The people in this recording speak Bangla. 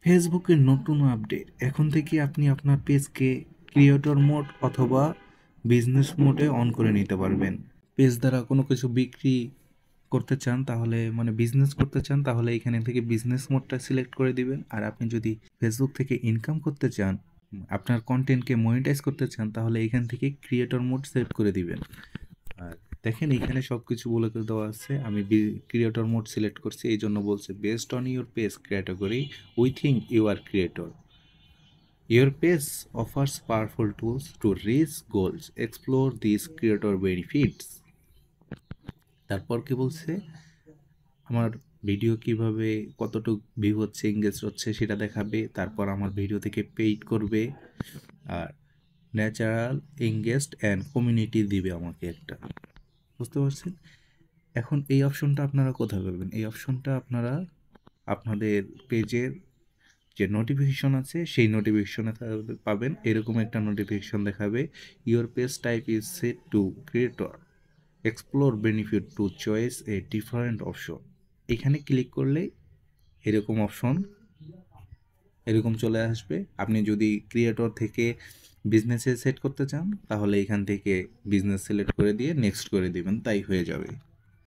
ফেসবুকের নতুন আপডেট, এখন থেকে আপনি আপনার পেজকে ক্রিয়েটর মোড অথবা বিজনেস মোডে অন করে নিতে পারবেন। পেজ দ্বারা কোনো কিছু বিক্রি করতে চান তাহলে বিজনেস করতে চান তাহলে এখানে থেকে বিজনেস মোডটা সিলেক্ট করে দিবেন। আর আপনি যদি ফেসবুক থেকে ইনকাম করতে চান, আপনার কন্টেন্টকে মনিটাইজ করতে চান, তাহলে এখান থেকে ক্রিয়েটর মোড সেট করে দিবেন। আর দেখেন এখানে সব কিছু বলে দেওয়া আছে। আমি ক্রিয়েটর মোড সিলেক্ট করছি, এই জন্য বলছে based on your page category we think you are creator, your page offers powerful tools to reach goals, explore this creator benefits. তারপর কি বলছে, আমার ভিডিও কিভাবে কতটুকু ভিউ হচ্ছে, এঙ্গেজ হচ্ছে সেটা দেখাবে। তারপর আমার ভিডিও থেকে পেইড করবে, আর ন্যাচারাল এঙ্গেজড অ্যান্ড কমিউনিটি দিবে আমাকে একটা। বুঝতে পারছেন? এখন এই অপশনটা আপনারা কোথায় পাবেন? এই অপশনটা আপনারা আপনাদের পেজের যে নোটিফিকেশন আছে সেই নোটিফিকেশনে পাবেন। এরকম একটা নোটিফিকেশন দেখাবে, your page type is set to creator, explore benefit to choice a different option. এখানে ক্লিক করলে এরকম অপশন এরকম চলে আসবে। আপনি যদি ক্রিয়েটর থেকে বিজনেসে সেট করতে চান তাহলে এখান থেকে বিজনেস সিলেক্ট করে দিয়ে নেক্সট করে দিবেন, তাই হয়ে যাবে।